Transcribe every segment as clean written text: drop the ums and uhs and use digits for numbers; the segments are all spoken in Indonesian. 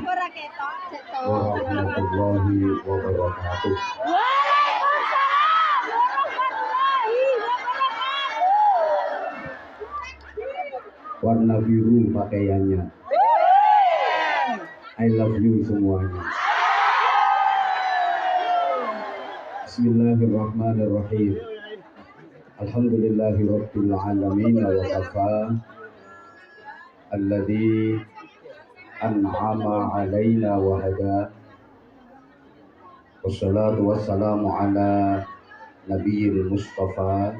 warahmatullahi wabarakatuh. Waalaikumsalam warahmatullahi wabarakatuh. Warna biru pakaiannya. I love you semuanya. Bismillahirrahmanirrahim. Alhamdulillahirabbil alamin wa kafa. Alladzi an'ama 'alaina wa hada. Wassalatu wassalamu ala nabiyil mustafa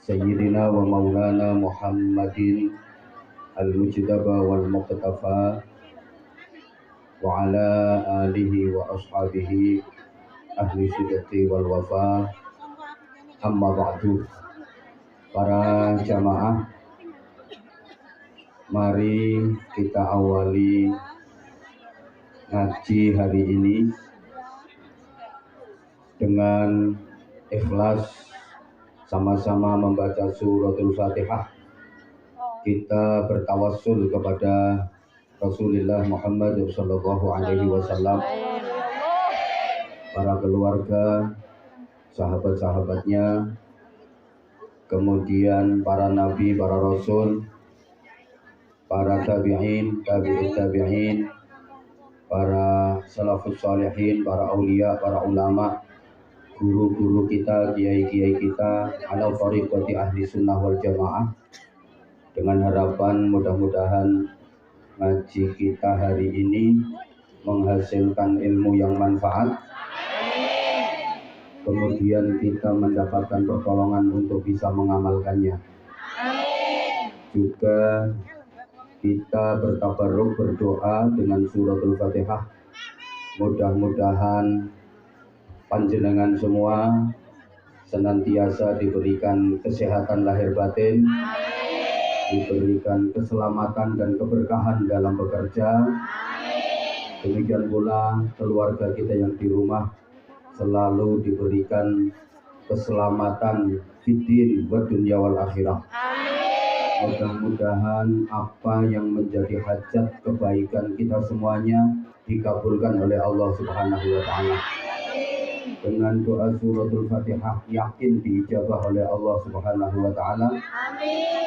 sayyidina wa maulana Muhammadin al-mujtaba wal muqtafa wa ala alihi wa ashabihi ahli sidqi wal wafa. Amma ba'du. Para jamaah, mari kita awali ngaji hari ini dengan ikhlas, sama-sama membaca suratul Fatihah. Kita bertawassul kepada Rasulullah Muhammad sallallahu alaihi wasallam, para keluarga, sahabat-sahabatnya, kemudian para nabi, para rasul, para tabi'in, tabi'in, para salafus salihin, para aulia, para ulama, guru-guru kita, kiai-kiai kita, ala thariqati ahli sunnah wal jamaah. Dengan harapan mudah-mudahan ngaji kita hari ini menghasilkan ilmu yang manfaat, kemudian kita mendapatkan pertolongan untuk bisa mengamalkannya. Juga kita bertabarruk, berdoa dengan suratul Fatihah. Mudah-mudahan panjenengan semua senantiasa diberikan kesehatan lahir batin, diberikan keselamatan dan keberkahan dalam bekerja. Demikian pula keluarga kita yang di rumah selalu diberikan keselamatan fiddin wa dunya wal akhirah. Mudah-mudahan apa yang menjadi hajat kebaikan kita semuanya dikabulkan oleh Allah Subhanahu wa taala. Dengan doa suratul Fatihah yakin diijabah oleh Allah Subhanahu wa taala.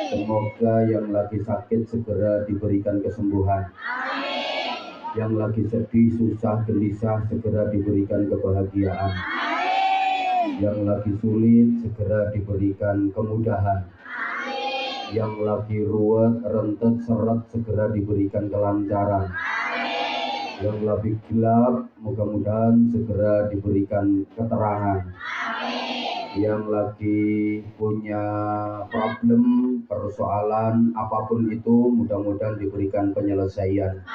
Semoga yang lagi sakit segera diberikan kesembuhan. Yang lagi sedih, susah, gelisah segera diberikan kebahagiaan. Yang lagi sulit segera diberikan kemudahan. Yang lagi ruwet, rentet, seret segera diberikan kelancaran. Yang lagi gelap mudah-mudahan segera diberikan keterangan. Yang lagi punya problem, persoalan apapun itu mudah-mudahan diberikan penyelesaian.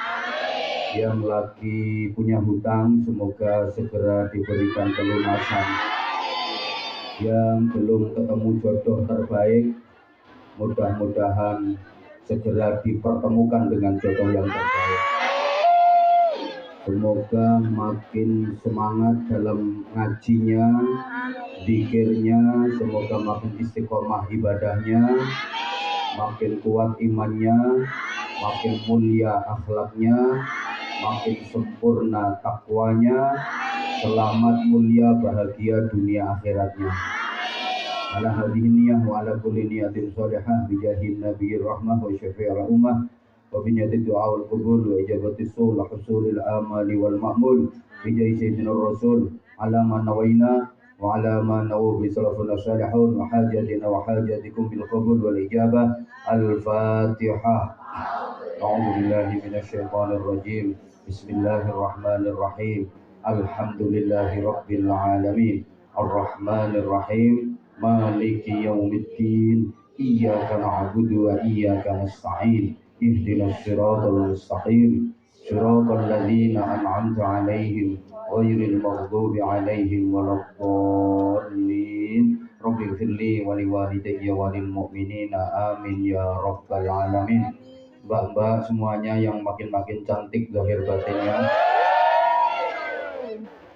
Yang lagi punya hutang semoga segera diberikan pelunasan. Yang belum ketemu jodoh terbaik mudah-mudahan segera dipertemukan dengan jodoh yang terbaik. Semoga makin semangat dalam ngajinya, zikirnya, semoga makin istiqomah ibadahnya, makin kuat imannya, makin mulia akhlaknya, makin sempurna takwanya, selamat, mulia, bahagia dunia akhiratnya. Ala hadhihi niyah wa ala kulli niyatin shalihah bijahin nabiyir rahmah wa syafi'il ummah wa bi niyyati du'a wal qabul wa ijabati sul husulil amali wal ma'mul bijahi sayyidina rasul ala ma nawaina wa ala ma nawu bi salafuna salihun wa hajatina wa hajatikum bil qabul wal ijabah. Al-Fatihah. A'udzu billahi minasy syaithanir rajim. Bismillahirrahmanirrahim. Alhamdulillahi rabbil alamin. Ar-Rahmanir Rahim. Maliki yaumiddin. Iyyaka na'budu wa iyyaka nasta'in. Ihdinas siratal mustaqim. Siratal ladzina an'amta 'alaihim ghairil maghdubi 'alaihim waladdallin. Rabbighfirli wa liwalidayya wa lil mu'minina amin ya rabbal alamin. Mbak-mbak semuanya yang makin-makin cantik zahir batinnya.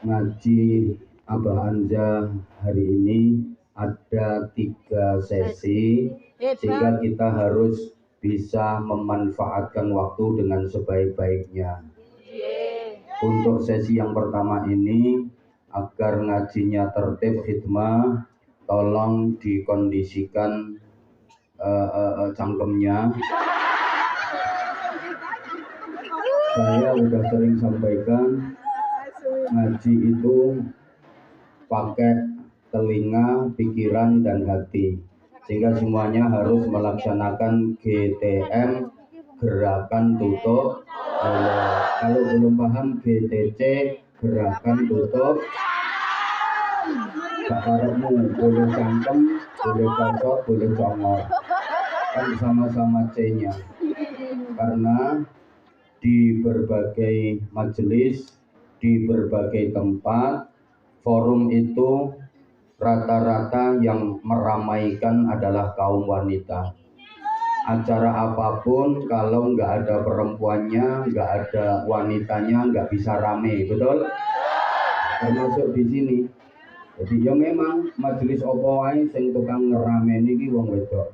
Ngaji Abah Anja hari ini ada 3 sesi, sehingga kita harus bisa memanfaatkan waktu dengan sebaik-baiknya. Untuk sesi yang pertama ini, agar ngajinya tertib khidmah, tolong dikondisikan cangkemnya. Saya udah sering sampaikan, ngaji itu pakai telinga, pikiran, dan hati, sehingga semuanya harus melaksanakan GTM, gerakan tutup mulut. Kalau belum paham GTC, gerakan tutup, sakaremu boleh cangkem, boleh cocok, boleh congor, kan sama-sama C-nya. Karena di berbagai majelis, di berbagai tempat, forum itu rata-rata yang meramaikan adalah kaum wanita. Acara apapun kalau nggak ada perempuannya, nggak ada wanitanya, nggak bisa rame, betul? Termasuk di sini. Jadi ya memang majelis opo wae sing tukang ngerameni iki wong wedok.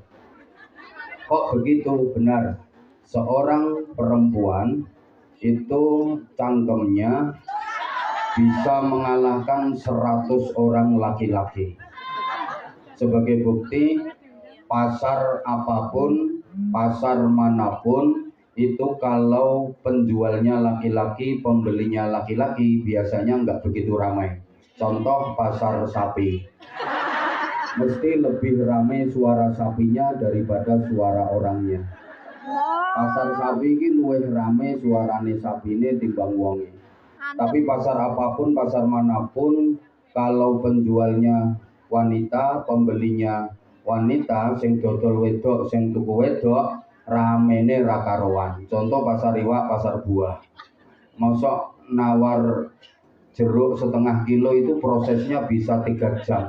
Kok begitu? Benar. Seorang perempuan itu cangkemnya bisa mengalahkan 100 orang laki-laki. Sebagai bukti, pasar apapun, pasar manapun, itu kalau penjualnya laki-laki, pembelinya laki-laki, biasanya nggak begitu ramai. Contoh pasar sapi, mesti lebih ramai suara sapinya daripada suara orangnya. Pasar sapi ini luwih rame suarane sapine timbang wonge. Tapi pasar apapun, pasar manapun, kalau penjualnya wanita, pembelinya wanita, sing dodol wedok, sing tuku wedok, ramene ra karuan. Contoh pasar iwak, pasar buah. Mosok nawar jeruk setengah kilo itu prosesnya bisa 3 jam.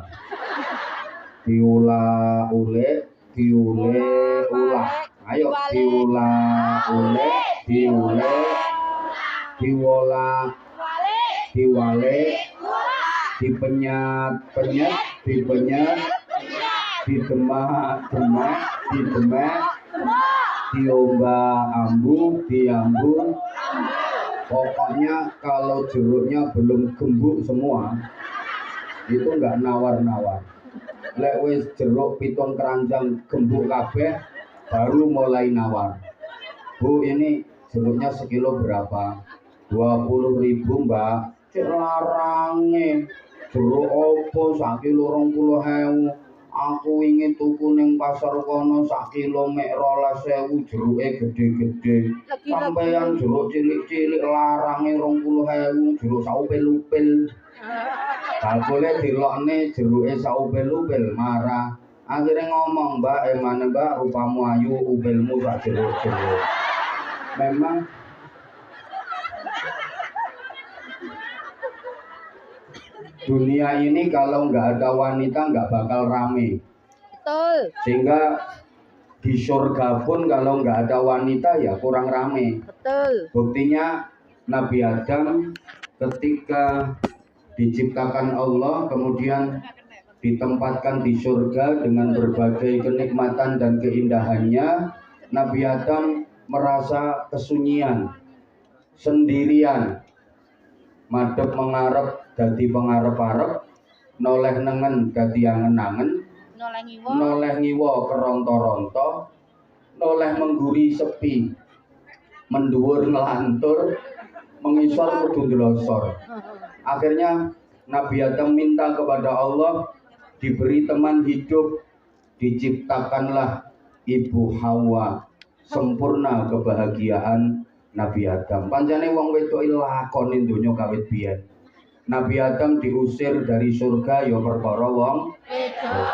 Diulah-ulek, diule-ulah. Ayo diulah-ulek, diule, diwola, diwale, dipenyat-penyat, dipenyat, didemak-demak, didemek, diombak-ambung, diambung. Pokoknya kalau jeruknya belum gembuk semua, itu nggak nawar-nawar. Lek wis jeruk 7 keranjang gembuk kabeh, baru mulai nawar. Bu, ini jeruknya sekilo berapa? 20.000 mbak. Cek larange. Jeruk opo sakilo 20.000. Aku ingin tuku ning pasar kono sakilo mek 12.000, jeruke gede-gede. Sampeyan jeruk cilik-cilik larange 20.000, jeruk saupil-upil. Gak boleh dilokne jeruke saupil-upil, marah. Akhirnya ngomong, mbak, mana mbak, rupamu ayu, upilmu sak jeruk-jeruk. Memang dunia ini kalau nggak ada wanita nggak bakal rame. Betul. Sehingga di surga pun kalau nggak ada wanita ya kurang rame. Betul. Buktinya Nabi Adam ketika diciptakan Allah kemudian ditempatkan di surga dengan berbagai kenikmatan dan keindahannya, Nabi Adam merasa kesunyian, sendirian, madhep mengarep dadi pengarep-arep, noleh nengen dadi angen-angen, noleh ngiwa keronto-ronto, noleh mengguri sepi, mendhuwur ngelantur, mengisor kudu ndelosor. Akhirnya Nabi Adam minta kepada Allah diberi teman hidup, diciptakanlah Ibu Hawa, sempurna kebahagiaan Nabi Adam. Pancene wong wedok lakoni donya kawit biyen. Nabi Adam diusir dari surga ya perkara wong wedok.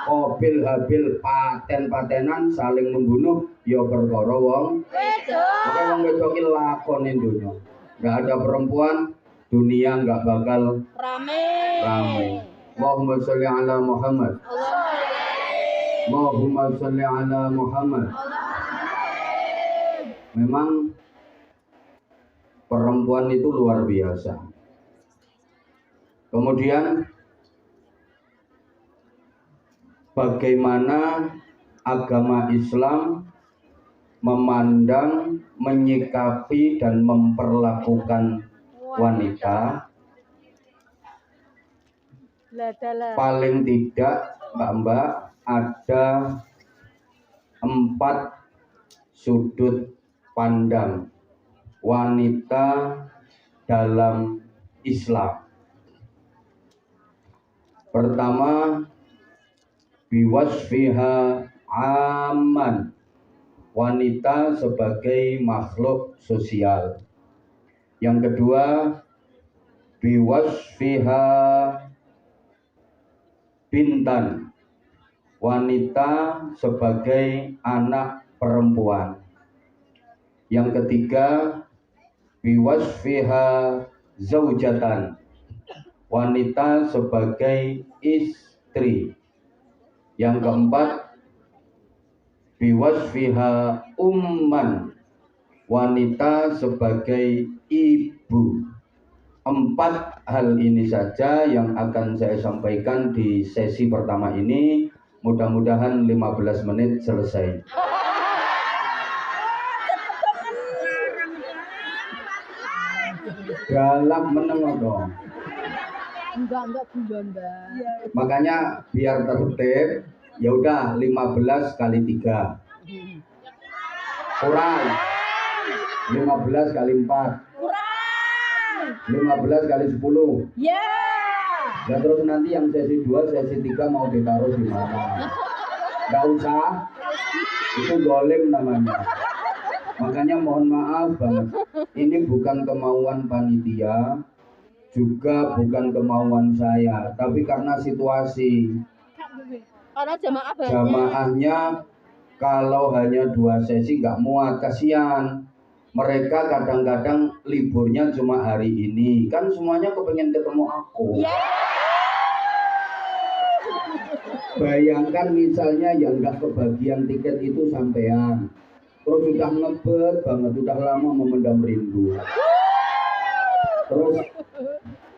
Qabil Habil paten-patenan saling membunuh ya perkara wong wedok. Maka wong wedok iki lakoni donya. Enggak ada perempuan, dunia enggak bakal rame. Allahumma sholli ala Muhammad. Allahumma sholli ala Muhammad. Memang perempuan itu luar biasa. Kemudian bagaimana agama Islam memandang, menyikapi dan memperlakukan wanita paling tidak Mbak ada 4 sudut pandang wanita dalam Islam. Pertama, biwasfiha aman, wanita sebagai makhluk sosial. Yang kedua, biwasfiha bintan, wanita sebagai anak perempuan. Yang ketiga, biwasfiha zaujatan, wanita sebagai istri. Yang keempat, biwasfiha umman, wanita sebagai ibu. 4 hal ini saja yang akan saya sampaikan di sesi pertama ini. Mudah-mudahan 15 menit selesai. Dalam meneng dong. Enggak bulan, Makanya biar tertib, ya udah 15 kali 3. Kurang. 15 kali 4. 15 kali 10. Ya. Dan terus nanti yang sesi 2, sesi 3 mau ditaruh di mana? Nggak usah. Itu dolim namanya. Makanya mohon maaf banget. Ini bukan kemauan panitia, juga bukan kemauan saya, tapi karena situasi. Karena Jamaahnya kalau hanya 2 sesi nggak muat, kasihan. Mereka kadang-kadang liburnya cuma hari ini, kan semuanya kepengen ketemu aku. Bayangkan misalnya yang nggak kebagian tiket itu sampean, terus sudah ngebet banget, sudah lama memendam rindu, terus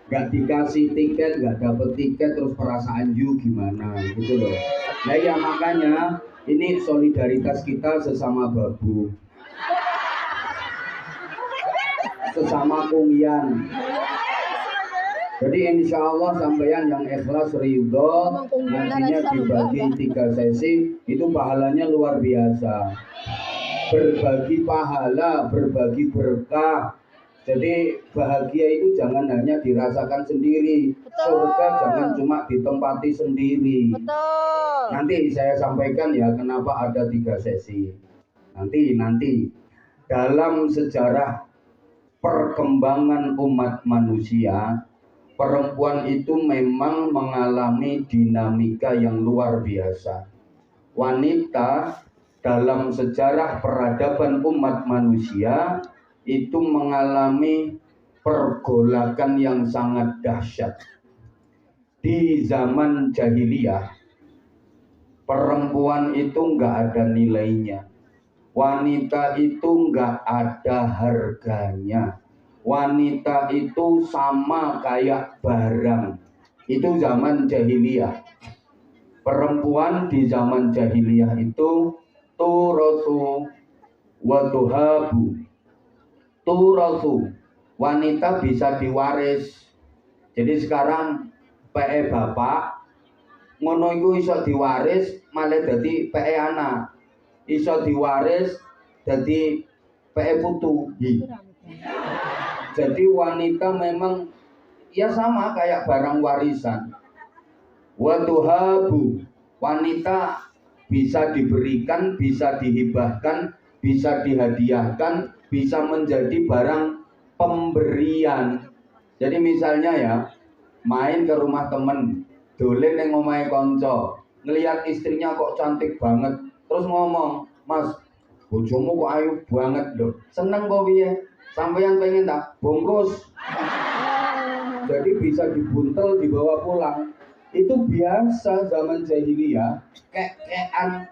nggak dikasih tiket, nggak dapet tiket, terus perasaan you gimana gitu loh. Nah ya makanya ini solidaritas kita sesama babu, sesama kungian. Jadi insya Allah sampeyan yang ikhlas ridho, nantinya dibagi 3 sesi, itu pahalanya luar biasa. Berbagi pahala, berbagi berkah. Jadi bahagia itu jangan hanya dirasakan sendiri. Surga jangan cuma ditempati sendiri. Betul. Nanti saya sampaikan ya kenapa ada 3 sesi. Nanti dalam sejarah perkembangan umat manusia, perempuan itu memang mengalami dinamika yang luar biasa. Wanita dalam sejarah peradaban umat manusia itu mengalami pergolakan yang sangat dahsyat. Di zaman jahiliyah, perempuan itu nggak ada nilainya. Wanita itu nggak ada harganya. Wanita itu sama kayak barang. Itu zaman jahiliyah. Perempuan di zaman jahiliyah itu turasu wa tuhabu. Turasu, wanita bisa diwaris. Jadi sekarang PE bapak ngono iku iso diwaris malah dadi PE anak. Iso diwaris dadi PE putu. Jadi wanita memang ya sama kayak barang warisan. Watuhabu, wanita bisa diberikan, bisa dihibahkan, bisa dihadiahkan, bisa menjadi barang pemberian. Jadi misalnya ya, main ke rumah temen, dolen yang ngomai konco, ngelihat istrinya kok cantik banget, terus ngomong, Mas, bojomu kok ayu banget loh, seneng kok piye? Sampeyan pengen tak bungkus. Jadi bisa dibuntel, dibawa pulang. Itu biasa zaman jahiliyah, kekean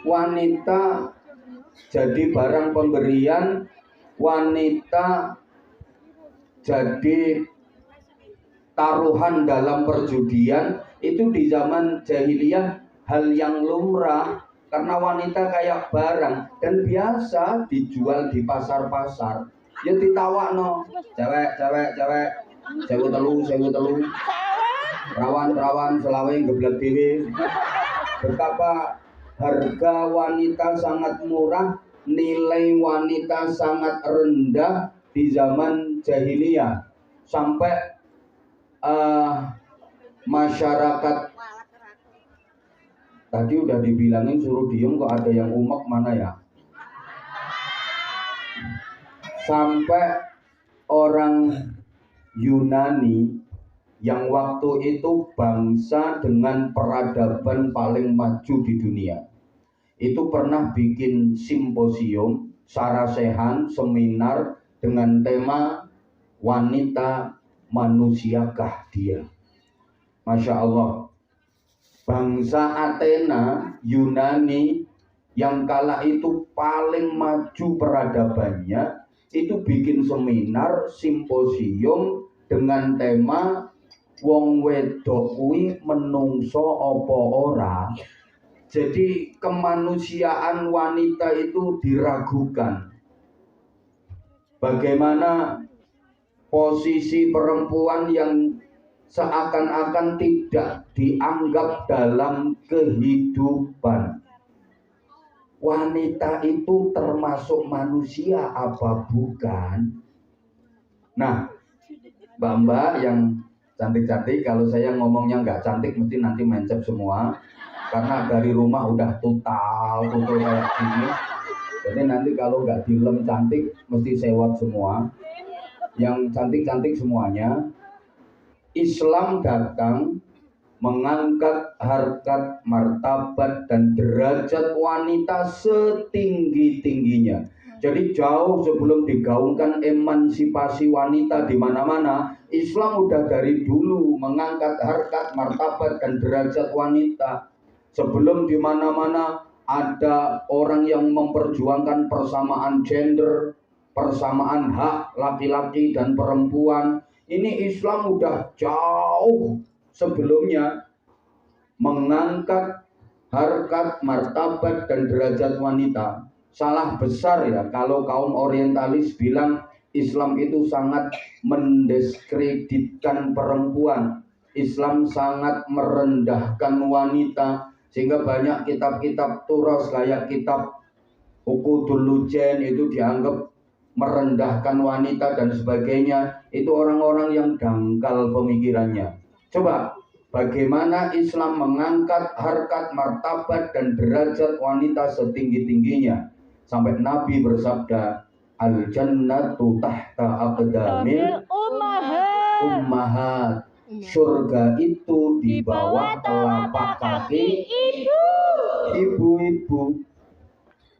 wanita jadi barang pemberian, wanita jadi taruhan dalam perjudian, Itu di zaman jahiliyah hal yang lumrah karena wanita kayak barang dan biasa dijual di pasar-pasar. Ya ditawakno, cewek, sewu telu, perawan selawe geblek dhewe. Betapa harga wanita sangat murah, nilai wanita sangat rendah di zaman jahiliyah. Sampai masyarakat tadi udah dibilangin suruh diem, kok ada yang umek mana ya? Sampai orang Yunani yang waktu itu bangsa dengan peradaban paling maju di dunia, itu pernah bikin simposium, sarasehan, seminar dengan tema wanita manusiakah dia. Masya Allah, bangsa Athena, Yunani yang kala itu paling maju peradabannya, itu bikin seminar, simposium dengan tema wong wedok kuwi menungso apa ora. Jadi kemanusiaan wanita itu diragukan. Bagaimana posisi perempuan yang seakan-akan tidak dianggap dalam kehidupan. Wanita itu termasuk manusia apa bukan? Nah, mbak-mbak yang cantik-cantik, kalau saya ngomongnya nggak cantik mesti nanti mencep semua. Karena dari rumah udah tutul kayak gini. Jadi nanti kalau nggak dilem cantik mesti sewot semua. Yang cantik-cantik semuanya. Islam datang mengangkat harkat, martabat dan derajat wanita setinggi-tingginya. Jadi jauh sebelum digaungkan emansipasi wanita di mana-mana, Islam udah dari dulu mengangkat harkat, martabat dan derajat wanita. Sebelum di mana-mana ada orang yang memperjuangkan persamaan gender, persamaan hak laki-laki dan perempuan. Ini Islam udah jauh sebelumnya mengangkat harkat, martabat dan derajat wanita. Salah besar ya kalau kaum orientalis bilang Islam itu sangat mendiskreditkan perempuan. Islam sangat merendahkan wanita, sehingga banyak kitab-kitab turas kayak kitab Uqudul Lujain itu dianggap merendahkan wanita dan sebagainya. Itu orang-orang yang dangkal pemikirannya. Coba bagaimana Islam mengangkat harkat, martabat dan derajat wanita setinggi-tingginya. Sampai Nabi bersabda, al-jannatu tahta aqdamil ummahat. Surga itu di bawah telapak kaki ibu-ibu.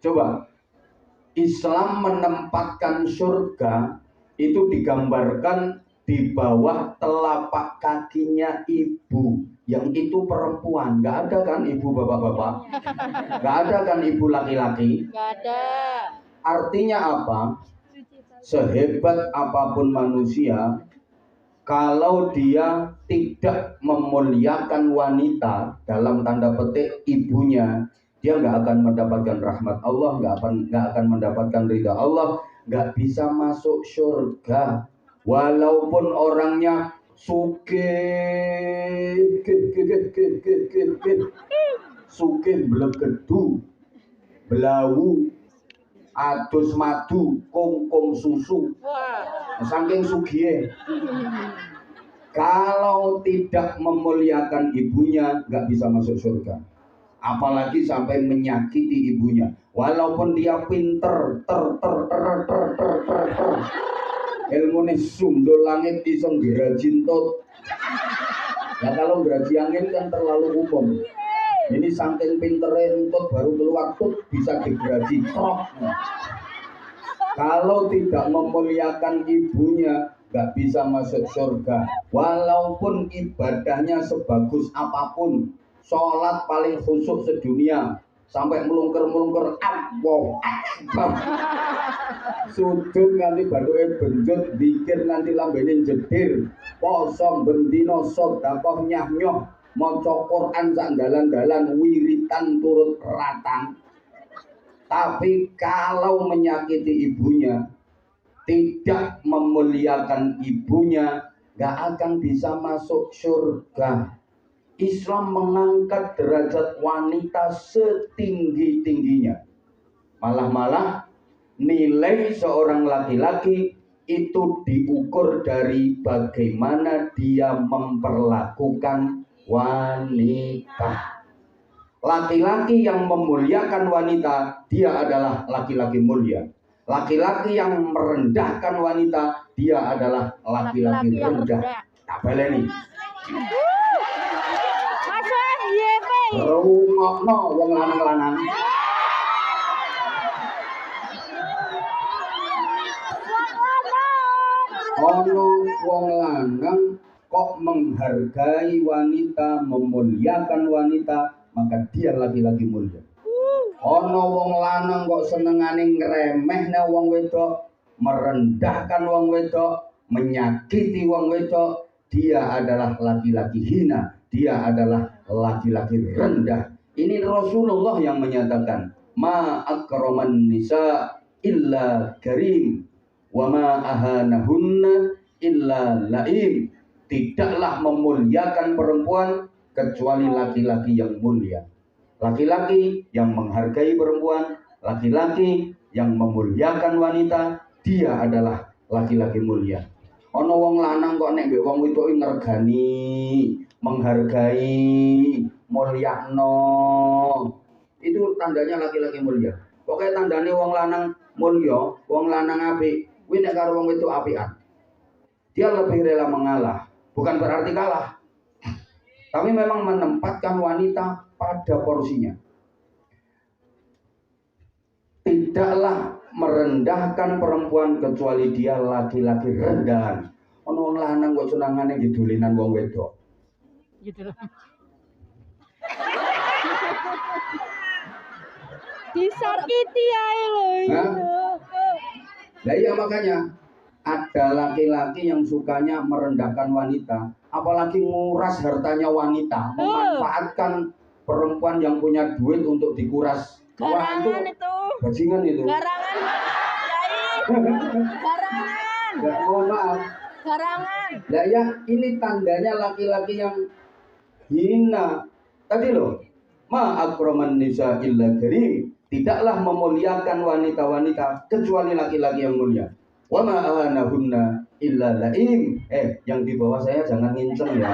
Coba Islam menempatkan surga itu digambarkan di bawah telapak kakinya ibu, yang itu perempuan. Nggak ada kan ibu bapak-bapak? Nggak ada kan ibu laki-laki? Nggak ada. Artinya apa? Sehebat apapun manusia, kalau dia tidak memuliakan wanita dalam tanda petik ibunya, dia nggak akan mendapatkan rahmat Allah, nggak akan mendapatkan ridha Allah, nggak bisa masuk surga. Walaupun orangnya sugih blegedu, belawu, adus madu, kongkong susu, saking sugih. Kalau tidak memuliakan ibunya, nggak bisa masuk surga. Apalagi sampai menyakiti ibunya. Walaupun dia pinter, ilmu sumdo langit iso nggeraji entot. Ya kalau ngeraji angin kan terlalu umum. Ini saking pintere entot baru keluar tut bisa digeraji trok. Kalau tidak memuliakan ibunya, nggak bisa masuk surga. Walaupun ibadahnya sebagus apapun, sholat paling khusyuk sedunia, sampai melungker-melungker Allah Akbar, sujud nganti baduke benjut, zikir nganti lambene jedir, poso bendino sedekah nyah-nyoh, maca Quran sak dalan-dalan wiritan turut ratang. Tapi kalau menyakiti ibunya, tidak memuliakan ibunya, gak akan bisa masuk surga. Islam mengangkat derajat wanita setinggi-tingginya. Malah nilai seorang laki-laki itu diukur dari bagaimana dia memperlakukan wanita. Laki-laki yang memuliakan wanita, dia adalah laki-laki mulia. Laki-laki yang merendahkan wanita, dia adalah laki-laki rendah. Tak baleni. Masa iya pe? Rungokno wong lanang-lanang. Ono wong lanang kok menghargai wanita, memuliakan wanita, maka dia laki-laki mulia. Ono wong lanang kok senengane ngremehne wong wedok, merendahkan wong wedok, menyakiti wong wedok, dia adalah laki-laki hina, dia adalah laki-laki rendah. Ini Rasulullah yang menyatakan, ma akraman nisa illa karim, wa ma ahanahunna illa laim. Tidaklah memuliakan perempuan kecuali laki-laki yang mulia. Laki-laki yang menghargai perempuan, laki-laki yang memuliakan wanita, dia adalah laki-laki mulia. Ono wong lanang kok nek mbek wong wedok ngergani, menghargai, mulyakno. Itu tandanya laki-laki mulia. Pokoknya tandanya wong lanang mulya, wong lanang apik, kuwi nek karo wong wedok apikan. Dia lebih rela mengalah, bukan berarti kalah. Tapi memang menempatkan wanita pada porsinya. Tidaklah merendahkan perempuan kecuali dia laki-laki rendahan. Ono wong lanang kok senengane didulinan wong wedok. Gitu. Disakiti ae lho. Nah iya makanya ada laki-laki yang sukanya merendahkan wanita, apalagi nguras hartanya wanita, memanfaatkan perempuan yang punya duit untuk dikuras. Wah, itu bajingan itu. Garangan. Garangan. Nggak, mohon maaf. Garangan. Nah ya ini tandanya laki-laki yang hina. Tadi loh, ma akraman nisa illa karim. Tidaklah memuliakan wanita-wanita kecuali laki-laki yang mulia. Wa ma ahanahunna illa laim. Yang di bawah saya jangan nginceng ya.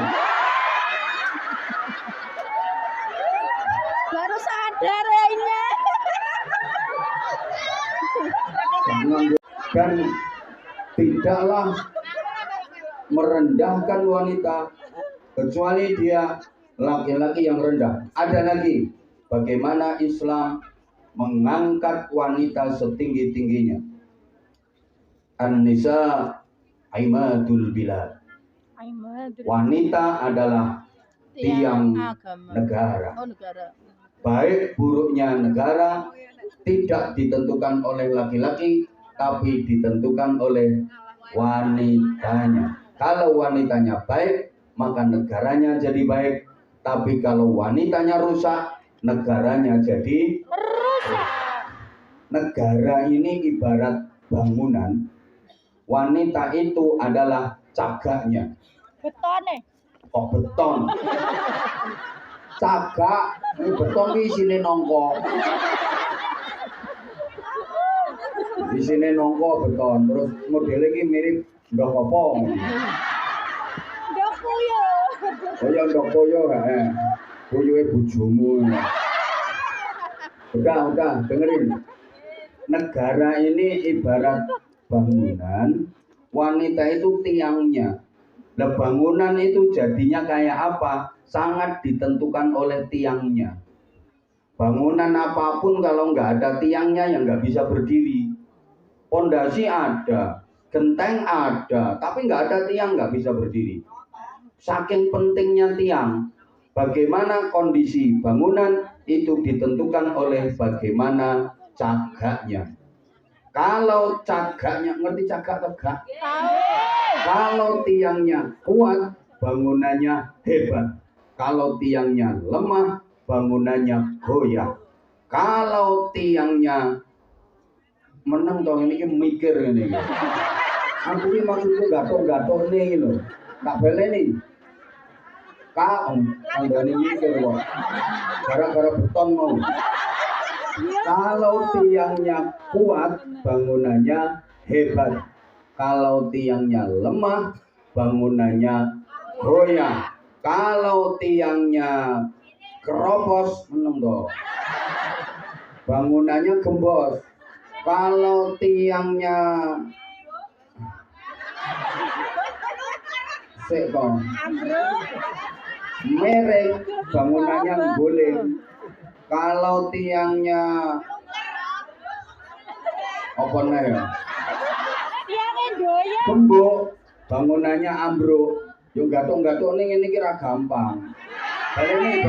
Baru sadar ini. Dan tidaklah merendahkan wanita kecuali dia laki-laki yang rendah. Ada lagi bagaimana Islam mengangkat wanita setinggi-tingginya. An-nisa aimadul bilad. Wanita adalah tiang negara. Baik buruknya negara tidak ditentukan oleh laki-laki, tapi ditentukan oleh wanitanya. Kalau wanitanya baik, maka negaranya jadi baik. Tapi kalau wanitanya rusak, negaranya jadi rusak. Negara ini ibarat bangunan. Wanita itu adalah cagaknya. Beton nih. Oh beton. Cagak, ini beton di sini nongko. Di sini nongko beton, terus modelnya ini mirip ndok apa? Ndok puyo. Oh ya ndok puyo kan? Puyoe bojomu. Udah, dengerin. Negara ini ibarat bangunan, wanita itu tiangnya. Nah, bangunan itu jadinya kayak apa? Sangat ditentukan oleh tiangnya. Bangunan apapun kalau nggak ada tiangnya ya nggak bisa berdiri. Pondasi ada, genteng ada, tapi nggak ada tiang nggak bisa berdiri. Saking pentingnya tiang, bagaimana kondisi bangunan itu ditentukan oleh bagaimana cagaknya. Kalau cagaknya, ngerti cagak tegak? Kalau tiangnya kuat, bangunannya hebat. Kalau tiangnya lemah, bangunannya goyah. Kalau tiangnya menang dong ini mikir ini. Aku ini maksudnya gator-gator nih loh. Tak boleh nih. Kau anda ini mikir kok. Gara-gara beton mau. Kalau tiangnya kuat, bangunannya hebat. Kalau tiangnya lemah, bangunannya goyah. Kalau tiangnya keropos, meneng dong. Bangunannya gembos. Kalau tiangnya mereng, bangunannya guling. Kalau tiangnya apa ya? Tiangnya goyang. Gembok, bangunannya ambruk. Yo gatuk-gatuk ini kira gampang. Baleni.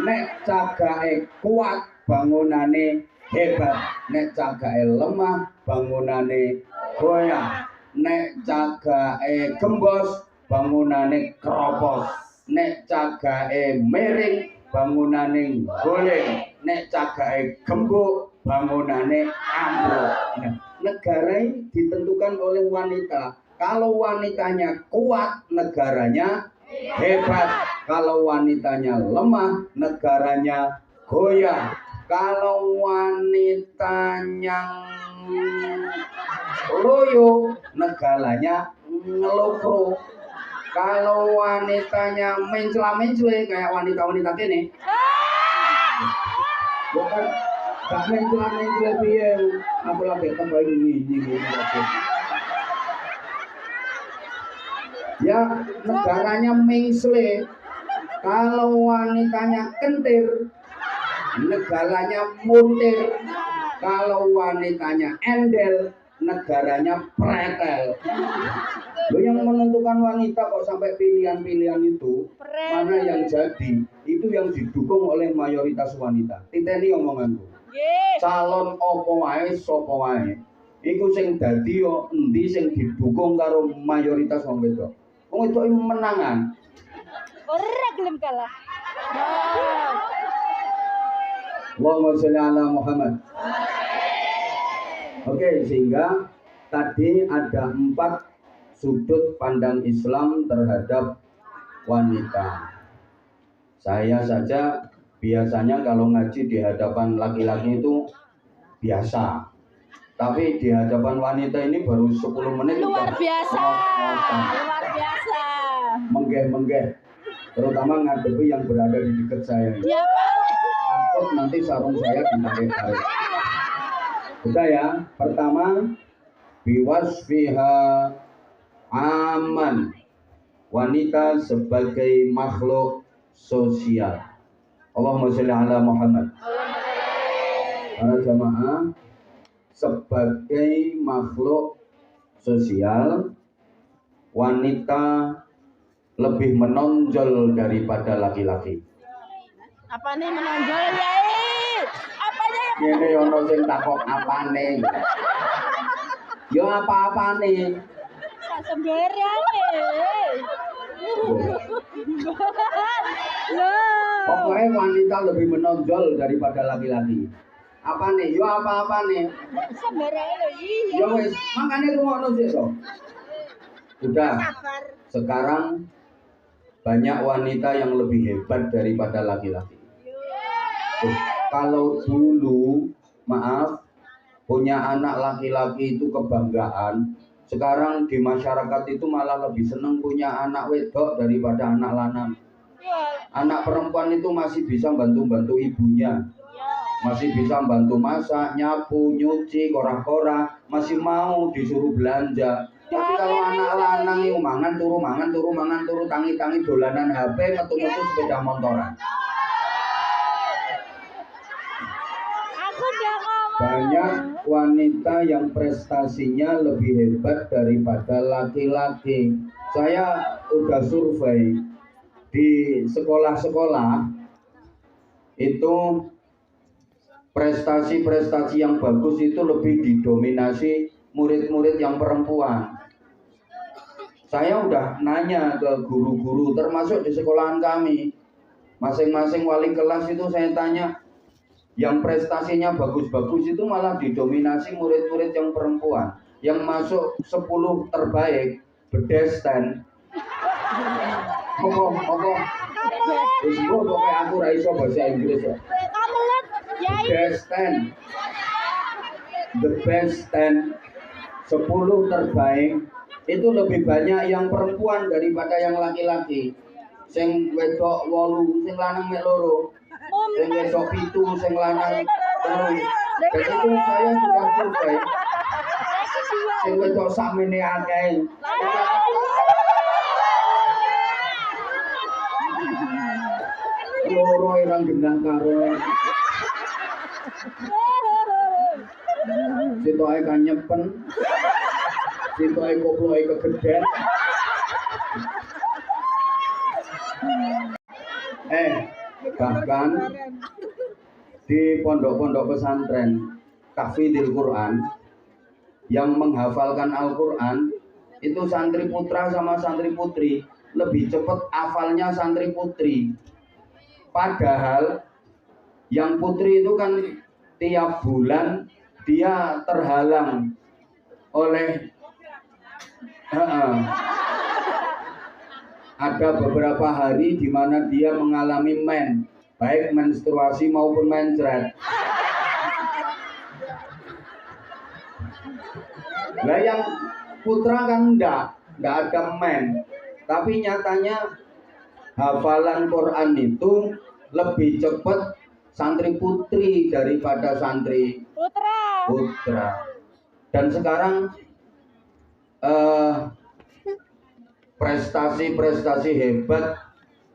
Nek cagake kuat, bangunane hebat. Nek cagake lemah, bangunane goyah. Nek cagake gembos, bangunane keropos. Nek cagake miring, bangunane guling. Nek cagake gembok, bangunane ambruk. Nah, negara ini ditentukan oleh wanita. Kalau wanitanya kuat, negaranya hebat. Kalau wanitanya lemah, negaranya goyah. Kalau wanitanya loyo, negaranya ngelokro. Kalau wanitanya mencela-mencela kayak wanita-wanita kene, bukan gak mencela-mencela piye, aku lagi tambah ini. Ya negaranya mengsle. Kalau wanitanya kentir, negaranya muntir. Kalau wanitanya endel, negaranya pretel. Lo yang menentukan wanita kok sampai pilihan-pilihan itu mana yang jadi, itu yang didukung oleh mayoritas wanita. Titeni omonganku. Calon opo wae sapa wae iku sing dadi yo endi sing didukung karo mayoritas wong wedok. Wong wedok menangan. Ora gelem kalah. Allahumma sholli ala Muhammad. Oke, sehingga tadi ada 4 sudut pandang Islam terhadap wanita. Saya saja biasanya kalau ngaji di hadapan laki-laki itu biasa. Tapi di hadapan wanita ini baru 10 menit luar biasa. Luar biasa. Menggeh-menggeh. Terutama ngadepi yang berada di dekat saya ini. Ya, Pak. Takut nanti sarung saya ditarik-tarik. Sudah ya. Pertama, biwasfiha aman. Wanita sebagai makhluk sosial. Allahumma sholli ala Muhammad. Para jamaah, sebagai makhluk sosial, wanita lebih menonjol daripada laki-laki. Apa nih menonjol Yai? Apanya yang Ini ono sing takok apane? Yo apa-apane? sembarang Pokoknya wanita lebih menonjol daripada laki-laki. Apa nih? Yo apa-apa nih? sembarang iya. Yo wis, makanya rungokno sik to. Udah. Sekarang banyak wanita yang lebih hebat daripada laki-laki. Kalau dulu, maaf, punya anak laki-laki itu kebanggaan. Sekarang di masyarakat itu malah lebih senang punya anak wedok daripada anak lanang. Anak perempuan itu masih bisa bantu-bantu ibunya, masih bisa bantu masak, nyapu, nyuci, korah-korah, masih mau disuruh belanja. Tapi kalau anak lanang itu mangan turu, tangi-tangi dolanan HP, metu-metu sepeda motoran. Banyak wanita yang prestasinya lebih hebat daripada laki-laki. Saya udah survei di sekolah-sekolah itu prestasi-prestasi yang bagus itu lebih didominasi murid-murid yang perempuan. Saya udah nanya ke guru-guru termasuk di sekolahan kami. Masing-masing wali kelas itu saya tanya, yang prestasinya bagus-bagus itu malah didominasi murid-murid yang perempuan. Yang masuk 10 terbaik bedesten. Apa? Wis kok kayak aku ra iso bahasa Inggris ya. Bedesten. The best 10 terbaik itu lebih banyak yang perempuan daripada yang laki-laki. Sing wedok 8, sing lanang mek 2. Sing wedok 7, sing lanang 3. Dan itu saya sudah selesai. Sing wedok sakmene akeh. Loro irang gendang karo. Sitoke kanyepen. Sitoke koploke kegeden. Bahkan di pondok-pondok pesantren Tahfidzul Quran yang menghafalkan Al-Quran itu santri putra sama santri putri lebih cepat hafalnya santri putri. Padahal yang putri itu kan tiap bulan dia terhalang oleh ada beberapa hari di mana dia mengalami baik menstruasi maupun mencret. Lah yang putra kan enggak ada tapi nyatanya hafalan Quran itu lebih cepat santri putri daripada santri putra. Dan sekarang prestasi-prestasi hebat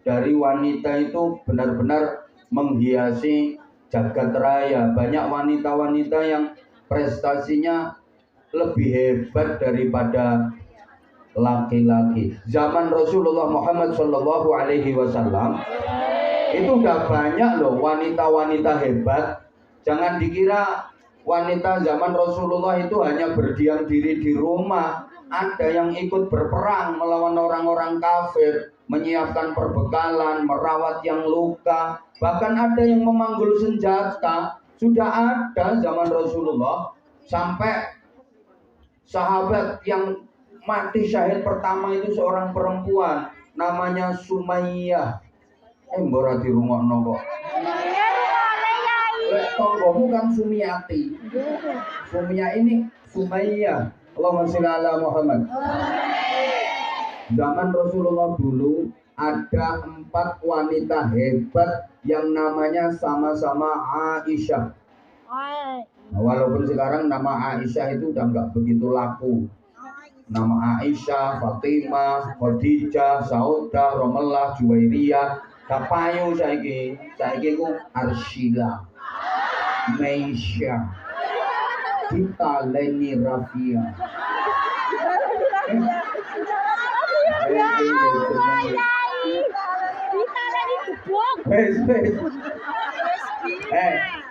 dari wanita itu benar-benar menghiasi jagat raya. Banyak wanita-wanita yang prestasinya lebih hebat daripada laki-laki. Zaman Rasulullah Muhammad SAW itu udah banyak loh wanita-wanita hebat. Jangan dikira wanita zaman Rasulullah itu hanya berdiam diri di rumah. Ada yang ikut berperang melawan orang-orang kafir, menyiapkan perbekalan, merawat yang luka, bahkan ada yang memanggul senjata. Sudah ada zaman Rasulullah. Sampai sahabat yang mati syahid pertama itu seorang perempuan namanya Sumayyah. Mbora dirungokno kok. Lek tonggomu kan Sumiyati. Sumiyah ini Sumayyah. Allahumma sholli ala Muhammad. Zaman Rasulullah dulu ada 4 wanita hebat yang namanya sama-sama Aisyah. Nah, walaupun sekarang nama Aisyah itu udah nggak begitu laku. Nama Aisyah, Fatimah, Khadijah, Saudah, Romelah, Juwairiyah, kapayu saiki ku Arsyila, Maisha, Kita Leni Rafia.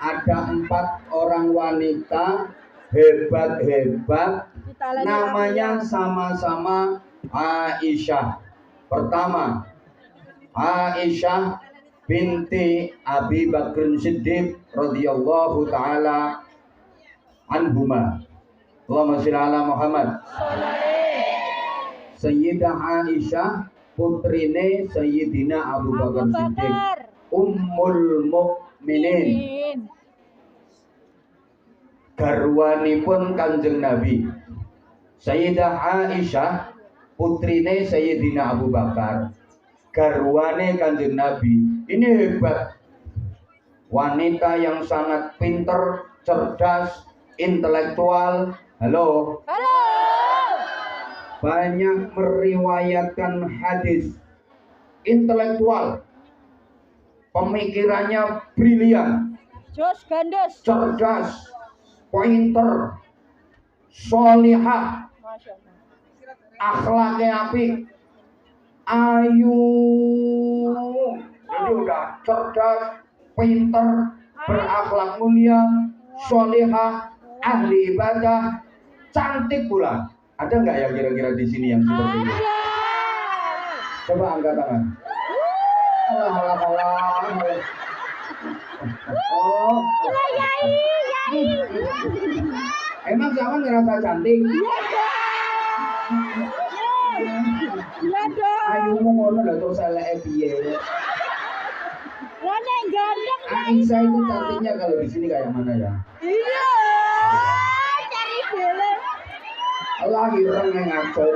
Ada 4 orang wanita hebat-hebat namanya sama-sama Aisyah. Pertama, Aisyah binti Abi Bakr Siddiq radhiyallahu taala anhuma. Allahumma sholli ala Muhammad. Sayyidah Aisyah putrine Sayyidina Abu Bakar Siddiq, Ummul Mukminin, garwanipun Kanjeng Nabi. Sayyidah Aisyah putrine Sayyidina Abu Bakar, garwane Kanjeng Nabi. Ini hebat. Wanita yang sangat pinter, cerdas, intelektual. Halo. Banyak meriwayatkan hadis. Intelektual. Pemikirannya brilian. Cerdas, pinter, sholihah, akhlaknya apik, ayu. Ini udah cerdas, pinter, berakhlak mulia, sholihah, ahli ibadah, cantik pula. Ada nggak yang kira-kira di sini yang seperti itu? Coba angkat tangan. Allah. Oh. Emang zaman ngerasa cantik? Iya dong. Ayumu ngono lah terus eleke piye? Lah nek gandeng Aisyah itu cantiknya kalau di sini kayak mana ya? iya. Cari bele. Allah ireng yang ngacor.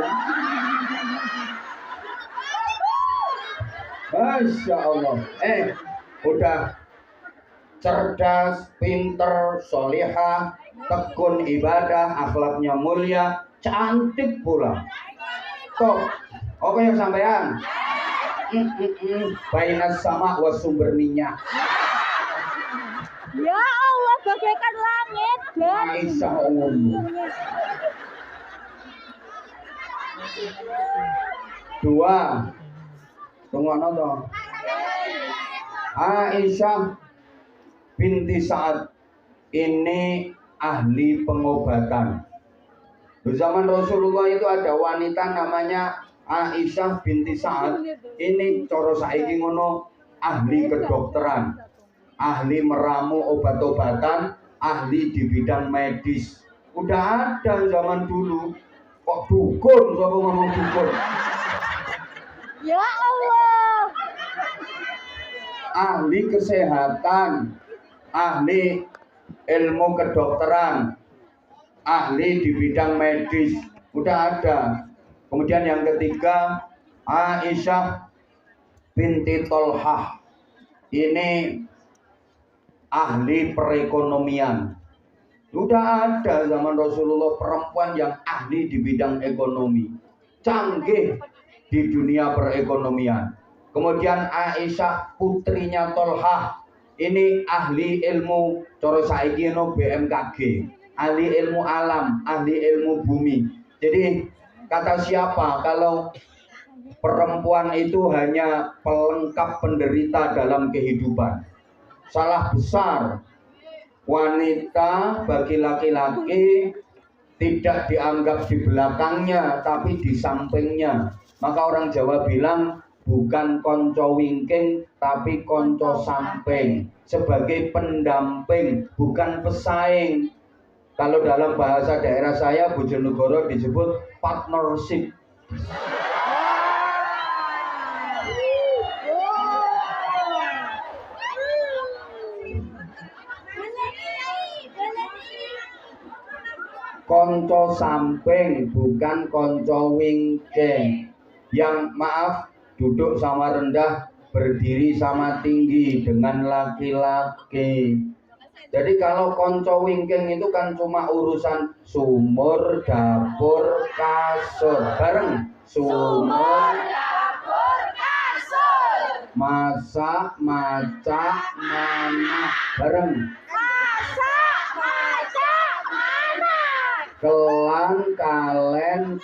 Masya Allah. Udah cerdas, pinter, solihah, tekun ibadah, akhlaknya mulia, cantik pula. Kok, apa yang sampean? Bainas sama was sumber minyak. Ya Allah, bagaikan langit dan Aisyah ungu. Dua. Tunggu nonton. Aisyah binti Sa'ad ini ahli pengobatan. Di zaman Rasulullah itu ada wanita namanya Aisyah binti Sa'ad. Ini coro saiki ngono ahli kedokteran, ahli meramu obat-obatan, ahli di bidang medis. Udah ada zaman dulu. Kok dukun, siapa ngomong dukun? ya Allah. Ahli kesehatan, ahli ilmu kedokteran, ahli di bidang medis, udah ada. Kemudian yang ketiga, Aisyah binti Tolhah, ini ahli perekonomian. Udah ada zaman Rasulullah perempuan yang ahli di bidang ekonomi, canggih di dunia perekonomian. Kemudian Aisyah putrinya Tolhah, ini ahli ilmu coro saiki no BMKG, ahli ilmu alam, ahli ilmu bumi. Jadi kata siapa kalau perempuan itu hanya pelengkap penderita dalam kehidupan? Salah besar. Wanita bagi laki-laki tidak dianggap di belakangnya tapi di sampingnya. Maka orang Jawa bilang bukan konco wingking tapi konco samping, sebagai pendamping bukan pesaing. Kalau dalam bahasa daerah saya Bojonegoro disebut partnership. Konco samping bukan konco wingking. Yang maaf duduk sama rendah, berdiri sama tinggi dengan laki-laki. Jadi kalau konco wingking itu kan cuma urusan sumur, dapur, kasur. Bareng sumur, dapur, kasur. Masak, macak, manak. Bareng masak, macak, manak. Kelan, kalen,